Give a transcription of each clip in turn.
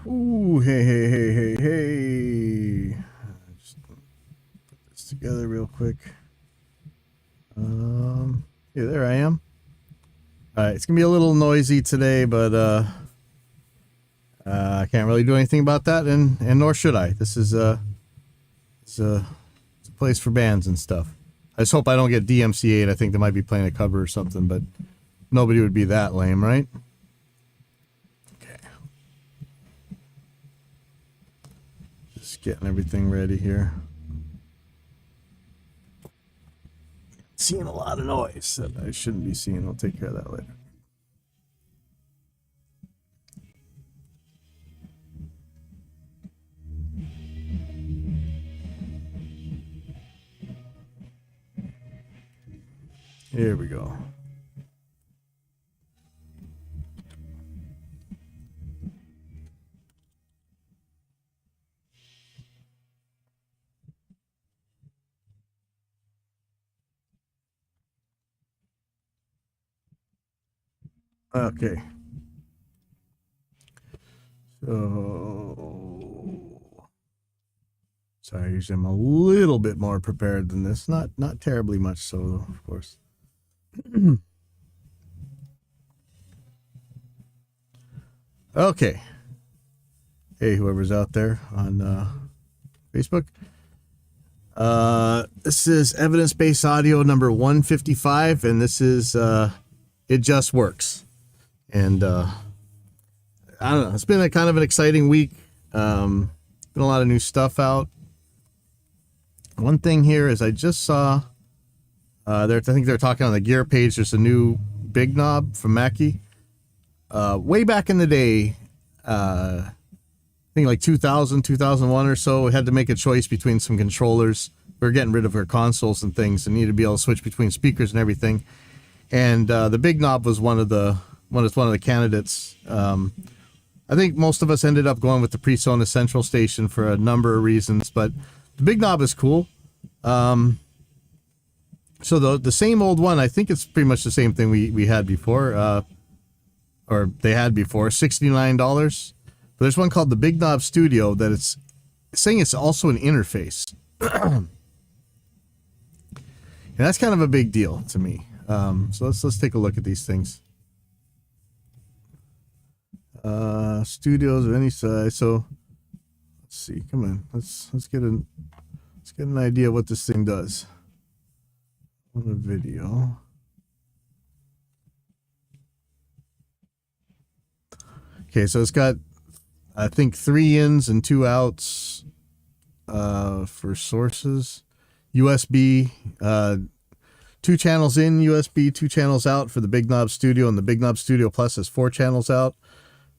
Ooh, hey. Just put this together real quick. Yeah, there I am. All right, it's gonna be a little noisy today, but I can't really do anything about that, and nor should I. This is it's a place for bands and stuff. I just hope I don't get DMCA'd. I think they might be playing a cover or something, but nobody would be that lame, right? Okay. Just getting everything ready here. Seeing a lot of noise that I shouldn't be seeing. I'll take care of that later. Here we go. Okay. So, sorry, usually I'm a little bit more prepared than this. Not terribly much so, though, of course. Okay. Hey, whoever's out there on Facebook. This is Evidence-Based Audio number 155, and this is It Just Works. And I don't know, it's been a kind of an exciting week. Been a lot of new stuff out. One thing here is I just saw I think they're talking on the gear page. There's a new big knob from Mackie. Way back in the day, I think like 2000, 2001 or so, we had to make a choice between some controllers. We were getting rid of our consoles and things and needed to be able to switch between speakers and everything. And the big knob was one of the candidates. I think most of us ended up going with the PreSonus Central Station for a number of reasons, but the big knob is cool. So the same old one, I think it's pretty much the same thing we had before, or they had before, $69. But there's one called the Big Knob Studio that it's saying it's also an interface. And that's kind of a big deal to me. So let's take a look at these things. Studios of any size. So let's see. Come on, let's get an idea what this thing does on the video. Okay, so it's got, I think, 3 ins and 2 outs for sources. USB, 2 channels in USB, 2 channels out for the Big Knob Studio, and the Big Knob Studio Plus has 4 channels out.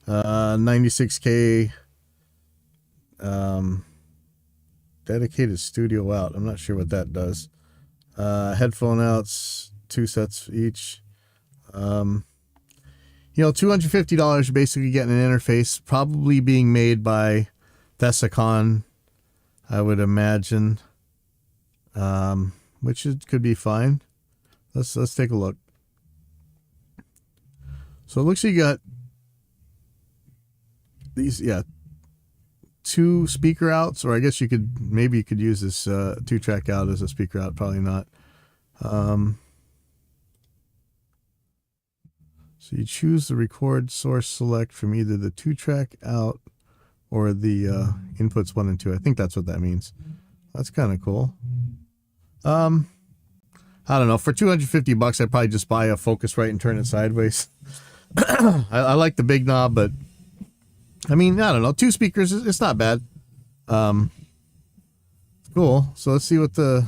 96K dedicated studio out. I'm not sure what that does. Headphone outs, 2 sets each. $250 basically getting an interface, probably being made by Thessacon, I would imagine. Which could be fine. Let's take a look. So it looks like you got these, 2 speaker outs, or I guess you could use this 2-track out as a speaker out. Probably not. So you choose the record source select from either the 2-track out or the inputs 1 and 2. I think that's what that means. That's kind of cool. I don't know. For $250, I'd probably just buy a Focusrite and turn it sideways. I like the big knob, but I mean, I don't know. 2 speakers, it's not bad. Cool. So let's see what the.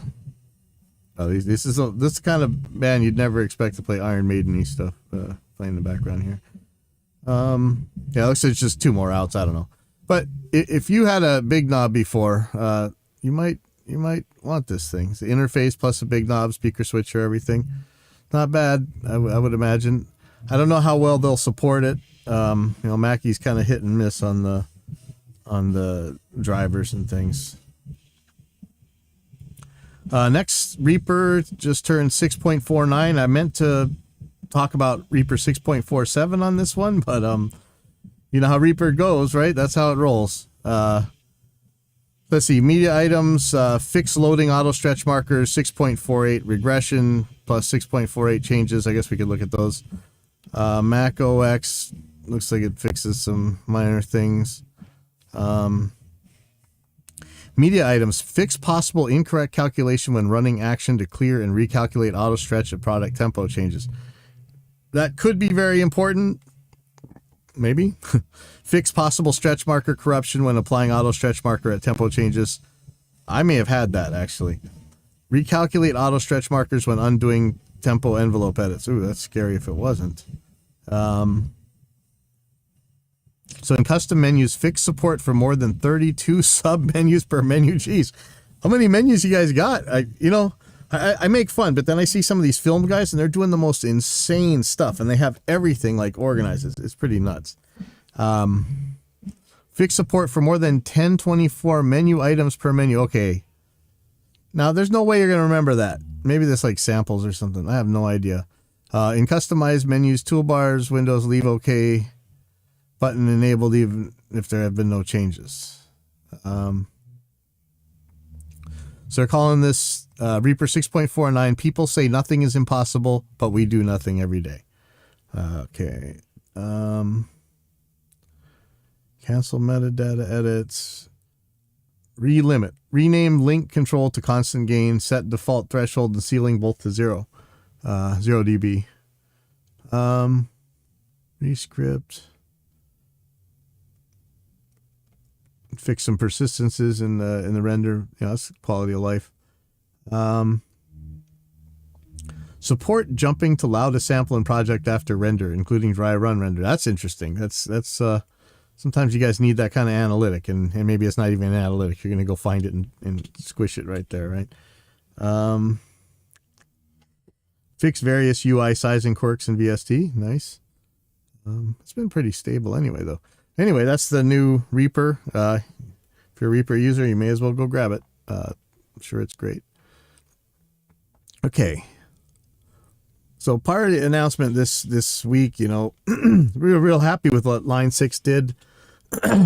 Oh, this is kind of band you'd never expect to play Iron Maiden-y stuff. Playing in the background here. Yeah, it looks like it's just 2 more outs. I don't know. But if you had a big knob before, you might want this thing. It's the interface plus a big knob, speaker switcher, everything. Not bad, I would imagine. I don't know how well they'll support it. Mackie's kind of hit and miss on the drivers and things. Next, Reaper just turned 6.49. I meant to talk about Reaper 6.47 on this one, but You know how Reaper goes, right? That's how it rolls. Let's see, media items, fixed loading auto stretch markers, 6.48 regression plus 6.48 changes. I guess we could look at those. Mac OS looks like it fixes some minor things. Media items, fix possible incorrect calculation when running action to clear and recalculate auto stretch at product tempo changes. That could be very important. Maybe. Fix possible stretch marker corruption when applying auto stretch marker at tempo changes. I may have had that, actually. Recalculate auto stretch markers when undoing tempo envelope edits. Ooh, that's scary if it wasn't. So in custom menus, fix support for more than 32 sub menus per menu. Jeez, how many menus you guys got? I make fun, but then I see some of these film guys and they're doing the most insane stuff and they have everything like organized. It's pretty nuts. Fix support for more than 1024 menu items per menu. Okay. Now there's no way you're going to remember that. Maybe there's like samples or something. I have no idea. In customized menus, toolbars, windows, leave okay. Button enabled even if there have been no changes. So they're calling this Reaper 6.49. People say nothing is impossible, but we do nothing every day. Okay. Cancel metadata edits. Relimit. Rename link control to constant gain. Set default threshold and ceiling both to 0. 0 dB. Rescript. Fix some persistences in the render. You know, that's quality of life. Support jumping to loudest sample in project after render, including dry run render. That's interesting. That's sometimes you guys need that kind of analytic, and maybe it's not even an analytic. You're going to go find it and squish it right there, right? Fix various UI sizing quirks in VST. Nice. It's been pretty stable anyway, though. Anyway, that's the new Reaper. If you're a Reaper user, you may as well go grab it. I'm sure it's great. Okay. So part of the announcement this week, you know, we were real happy with what Line 6 did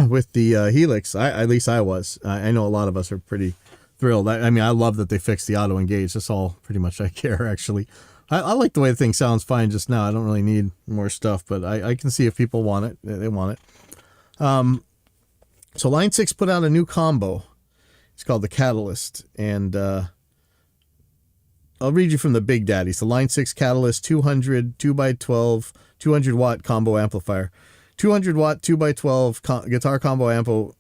with the Helix. At least I was. I know a lot of us are pretty thrilled. I mean, I love that they fixed the auto engage. That's all pretty much I care, actually. I like the way the thing sounds fine just now. I don't really need more stuff, but I can see if people want it. They want it. So Line 6 put out a new combo. It's called the Catalyst, and I'll read you from the Big Daddy. So Line 6 Catalyst 200 2x12 200 watt combo amplifier. 200 watt 2x12 guitar combo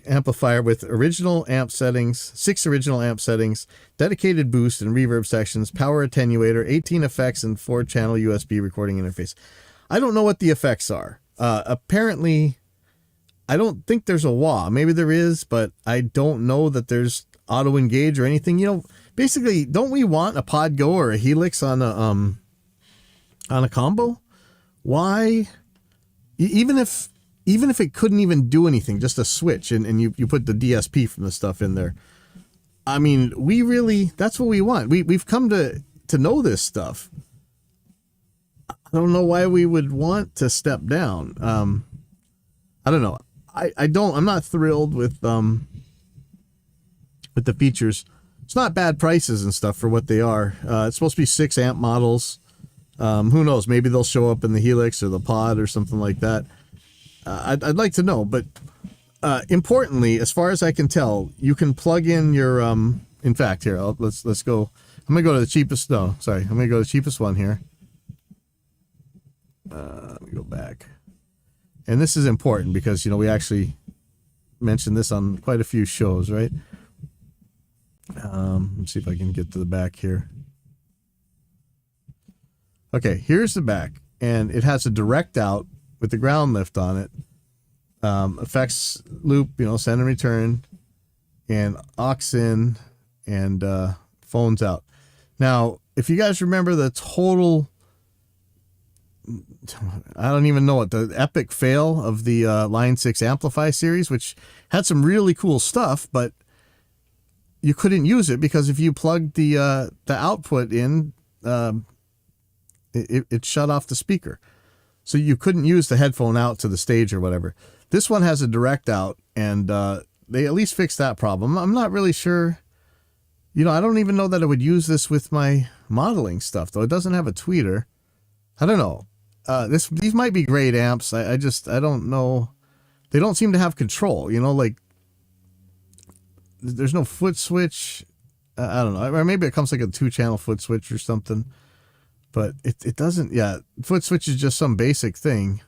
amplifier with original amp settings, 6 original amp settings, dedicated boost and reverb sections, power attenuator, 18 effects, and 4-channel USB recording interface. I don't know what the effects are. Apparently, I don't think there's a wah. Maybe there is, but I don't know that there's auto engage or anything. You know, basically, don't we want a Pod Go or a Helix on a combo? Why? Even if it couldn't even do anything, just a switch, and you put the DSP from the stuff in there. I mean, that's what we want. We've come to know this stuff. I don't know why we would want to step down. I don't know. I'm not thrilled with the features. It's not bad prices and stuff for what they are. It's supposed to be 6 amp models. Who knows? Maybe they'll show up in the Helix or the Pod or something like that. I'd like to know, but importantly, as far as I can tell, you can plug in your. In fact, here let's go. I'm gonna go to the cheapest. No, sorry, I'm gonna go to the cheapest one here. Let me go back. And this is important because, you know, we actually mentioned this on quite a few shows, right? Let's see if I can get to the back here. Okay, here's the back. And it has a direct out with the ground lift on it. Effects loop, you know, send and return. And aux in and phones out. Now, if you guys remember the total... I don't even know what the epic fail of the Line 6 Amplify series, which had some really cool stuff, but you couldn't use it because if you plugged the output in, it shut off the speaker. so you couldn't use the headphone out to the stage or whatever. This one has a direct out, and they at least fixed that problem. I'm not really sure. You know, I don't even know that I would use this with my modeling stuff, though. It doesn't have a tweeter. I don't know. These might be great amps. I don't know. They don't seem to have control, you know, like there's no foot switch. I don't know. Or maybe it comes like a 2-channel foot switch or something, but it doesn't. Yeah. Foot switch is just some basic thing.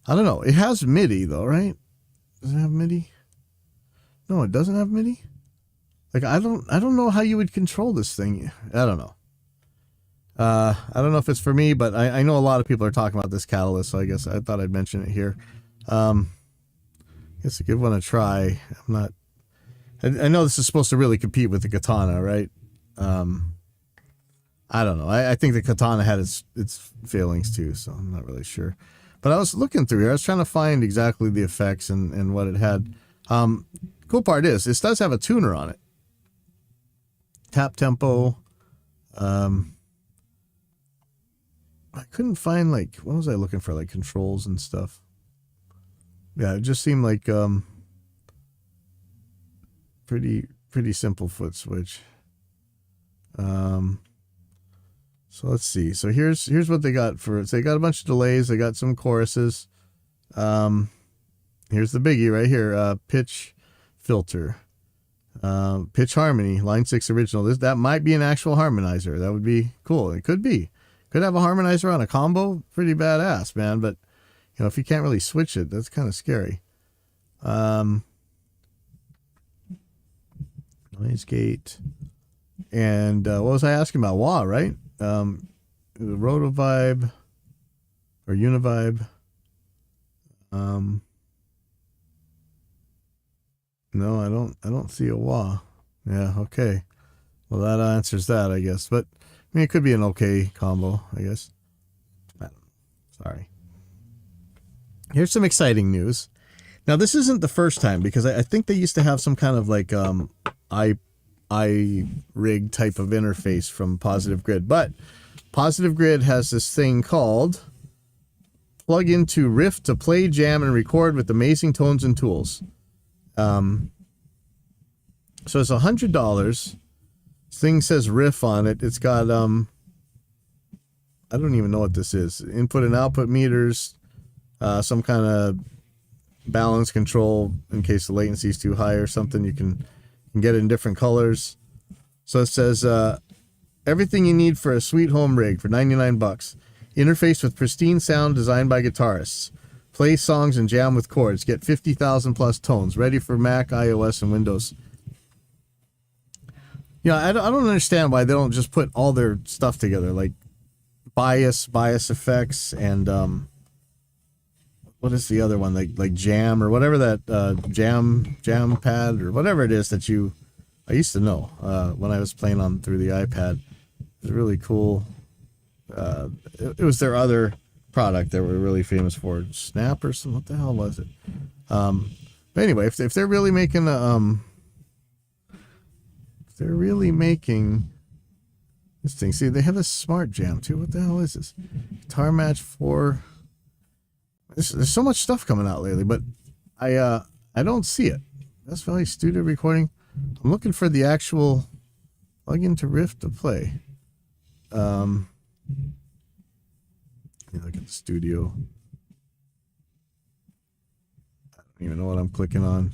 I don't know. It has MIDI though, right? Does it have MIDI? No, it doesn't have MIDI. Like, I don't know how you would control this thing. I don't know. I don't know if it's for me, but I know a lot of people are talking about this Catalyst, so I guess I thought I'd mention it here. I guess I give one a try. I know this is supposed to really compete with the Katana, right? I don't know. I think the Katana had its failings too, so I'm not really sure. But I was looking through here. I was trying to find exactly the effects and what it had. Cool part is, this does have a tuner on it. Tap tempo. I couldn't find, like, what was I looking for? Like controls and stuff. Yeah, it just seemed like pretty simple foot switch. So let's see. So here's what they got for it. So they got a bunch of delays. They got some choruses. Here's the biggie right here. Pitch filter. Pitch harmony, line 6 original. That might be an actual harmonizer. That would be cool. It could be. Could have a harmonizer on a combo. Pretty badass, man. But you know, if you can't really switch it, that's kind of scary. Noise gate. And what was I asking about? Wah, right? The Rotovibe or Univibe. No, I don't see a wah. Yeah, okay. Well, that answers that, I guess. But I mean, it could be an okay combo, I guess. Sorry. Here's some exciting news. Now, this isn't the first time, because I think they used to have some kind of like iRig type of interface from Positive Grid. But Positive Grid has this thing called Plug into Riff to play, jam, and record with amazing tones and tools. So it's $100. This thing says Riff on it. It's got I don't even know what this is. Input and output meters, some kind of balance control in case the latency is too high or something. You can get it in different colors. So it says everything you need for a sweet home rig for $99. Interface with pristine sound designed by guitarists. Play songs and jam with chords. Get 50,000 plus tones. Ready for Mac, iOS, and Windows. Yeah, I don't understand why they don't just put all their stuff together, like bias effects, and what is the other one, like jam or whatever that jam pad or whatever it is that I used to know when I was playing on through the iPad. It was really cool. It was their other product that we're really famous for, Snap or something. What the hell was it? But anyway, if they're really making this thing. See, they have a smart jam too. What the hell is this? Guitar Match 4. There's so much stuff coming out lately, but I don't see it. That's Valley Studio Recording. I'm looking for the actual plug into Riff to play. Let me look at the studio. I don't even know what I'm clicking on.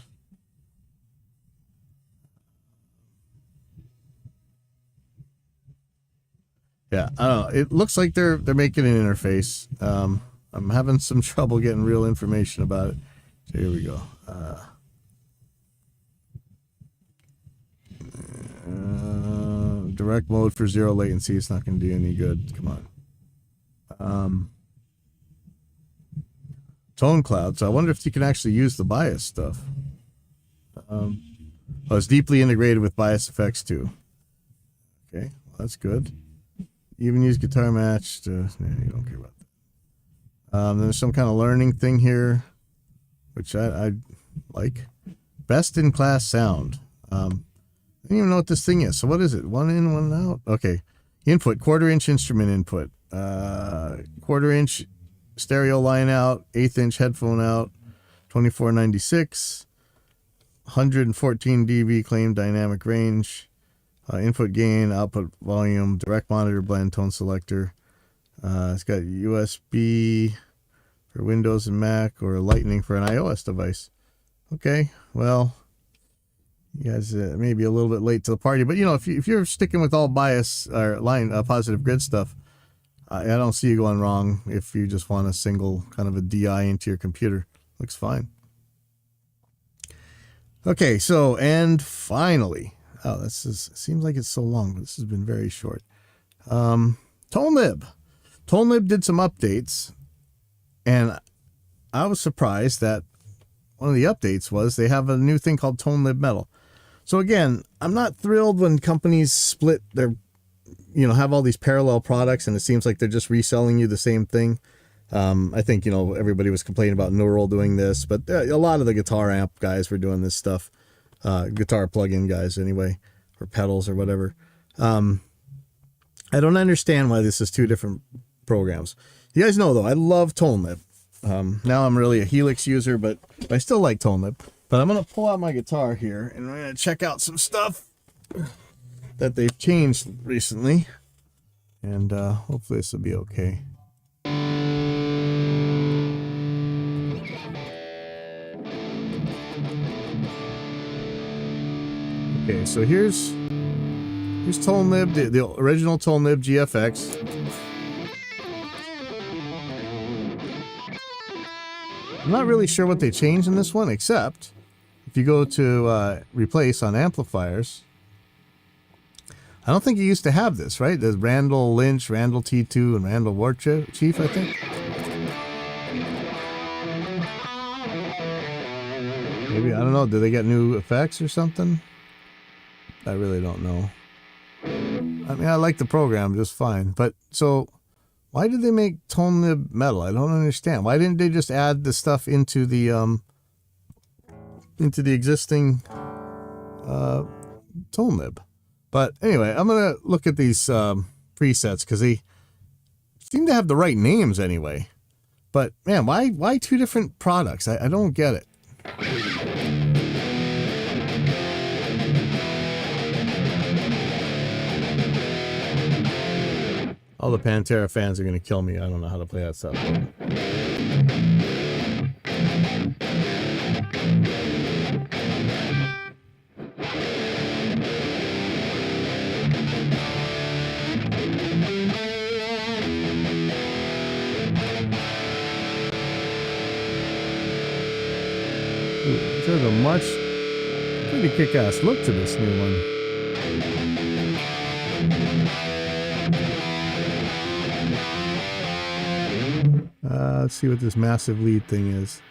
Yeah, I don't know. It looks like they're making an interface. I'm having some trouble getting real information about it. So here we go. Direct mode for zero latency. It's not going to do any good. Come on. Tone cloud. So I wonder if you can actually use the bias stuff. It's deeply integrated with bias effects too. Okay, well, that's good. Even use Guitar Match to, you don't care about that. There's some kind of learning thing here, which I like. Best in class sound. I don't even know what this thing is. So what is it? 1 in, 1 out? Okay. Input, 1/4 inch instrument input. 1/4 inch stereo line out, 1/8" headphone out, $24.96, 114 dB claimed dynamic range, input gain, output volume, direct monitor blend, tone selector. It's got USB for Windows and Mac, or Lightning for an iOS device. Okay, well, you guys may be a little bit late to the party, but if you're sticking with all bias or positive grid stuff, I don't see you going wrong. If you just want a single kind of a DI into your computer, looks fine. Okay, so, and finally, seems like it's so long, but this has been very short. ToneLib did some updates, and I was surprised that one of the updates was they have a new thing called ToneLib Metal. So again, I'm not thrilled when companies split their, have all these parallel products and it seems like they're just reselling you the same thing. I think, everybody was complaining about Neural doing this, but a lot of the guitar amp guys were doing this stuff. Guitar plug-in guys anyway, or pedals or whatever. I don't understand why this is two different programs. You guys know, though, I love ToneLib. Now I'm really a Helix user, but I still like ToneLib. But I'm going to pull out my guitar here, and we're going to check out some stuff that they've changed recently. And hopefully this will be okay. Okay, so here's ToneLib, the original ToneLib GFX. I'm not really sure what they changed in this one, except if you go to replace on amplifiers, I don't think you used to have this, right? There's Randall Lynch, Randall T2, and Randall Warchief, I think. Maybe, I don't know, did they get new effects or something? I really don't know. I mean, I like the program just fine, but so why did they make ToneLib Metal? I don't understand. Why didn't they just add the stuff into the existing ToneLib? But anyway, I'm gonna look at these presets because they seem to have the right names anyway. But man, why two different products? I don't get it. All the Pantera fans are going to kill me. I don't know how to play that stuff. There's a pretty kick-ass look to this new one. Let's see what this massive lead thing is.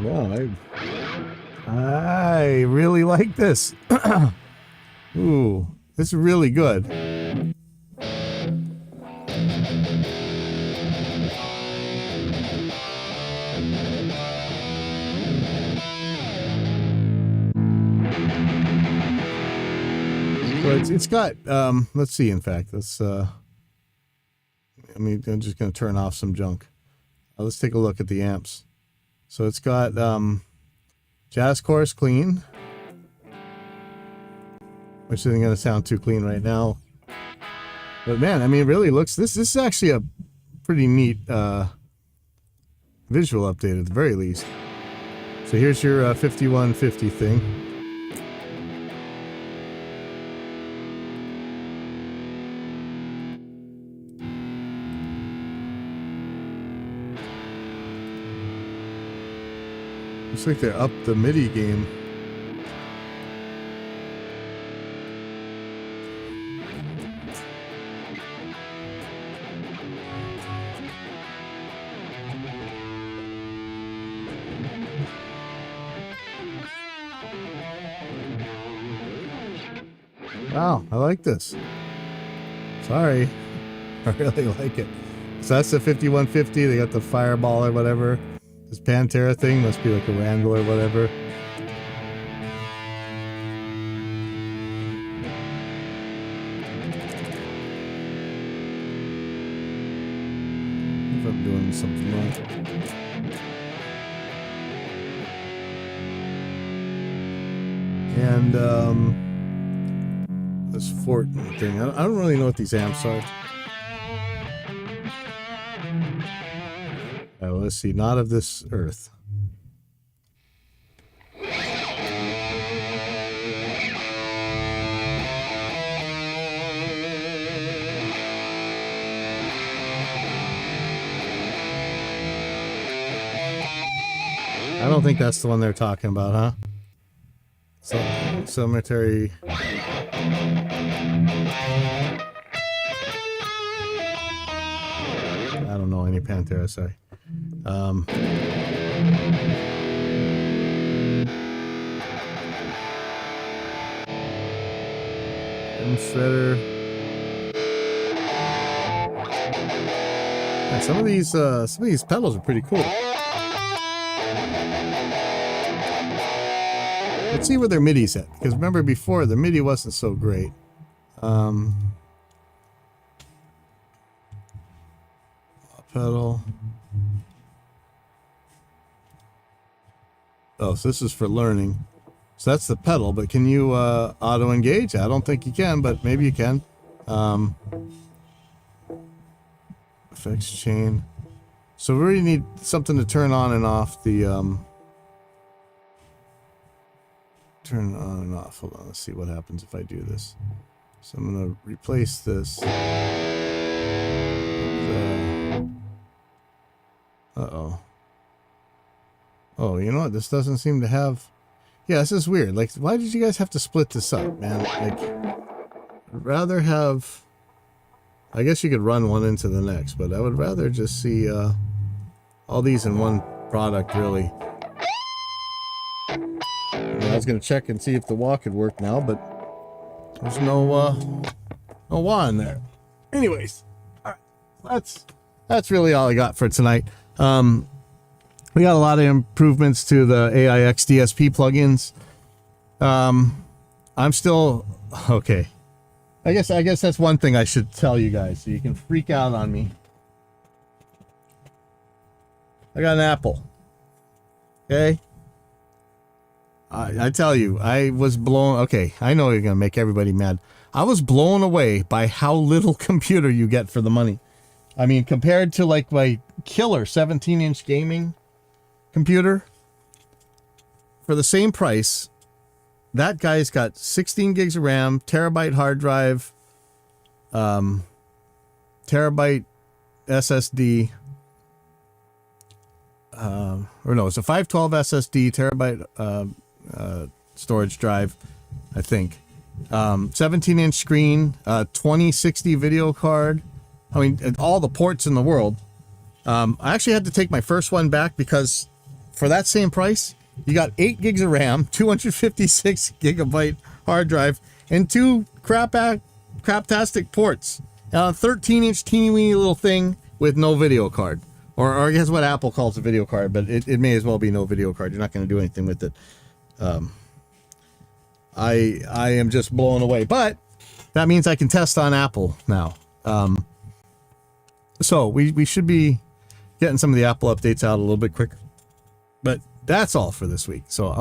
No, I really like this. Ooh, this is really good. So it's got, let's see, in fact, I'm just going to turn off some junk. Let's take a look at the amps. So it's got Jazz Chorus Clean, which isn't going to sound too clean right now. But man, I mean, it really looks, this is actually a pretty neat visual update at the very least. So here's your 5150 thing. Looks like they're up the MIDI game. Wow, I like this. Sorry. I really like it. So that's the 5150. They got the Fireball or whatever. This Pantera thing must be like a Randall or whatever. If I'm doing something wrong. And this Fort thing. I don't really know what these amps are. Oh, let's see. Not of this earth. I don't think that's the one they're talking about, huh? Cemetery. I don't know any Pantera, sorry. Shredder. Yeah, some of these pedals are pretty cool. Let's see where their MIDI's at, because remember before the MIDI wasn't so great. Pedal. Oh, so this is for learning. So that's the pedal, but can you auto engage? I don't think you can, but maybe you can. Effects chain. So we really need something to turn on and off the turn on and off. Hold on, let's see what happens if I do this. So I'm gonna replace this. Uh-oh. Oh, you know what? This doesn't seem to have... Yeah, this is weird. Like, why did you guys have to split this up, man? Like, I'd rather have... I guess you could run one into the next, but I would rather just see all these in one product, really. I was going to check and see if the wah could work now, but there's no wah in there. Anyways, all right, that's really all I got for tonight. We got a lot of improvements to the AIX DSP plugins. I'm still okay. I guess that's one thing I should tell you guys, so you can freak out on me. I got an Apple. Okay. I tell you, I was blown. Okay, I know you're gonna make everybody mad. I was blown away by how little computer you get for the money. I mean, compared to like my killer 17-inch gaming computer, for the same price, that guy's got 16 gigs of RAM, terabyte hard drive, terabyte SSD, or no, it's a 512 SSD, terabyte storage drive, I think. 17-inch screen, 2060 video card. I mean, all the ports in the world. I actually had to take my first one back because for that same price, you got 8 gigs of RAM, 256 gigabyte hard drive, and 2 craptastic ports. And a 13-inch teeny weeny little thing with no video card. Or I guess what Apple calls a video card, but it may as well be no video card. You're not going to do anything with it. I am just blown away. But that means I can test on Apple now. So we should be getting some of the Apple updates out a little bit quicker. But that's all for this week. So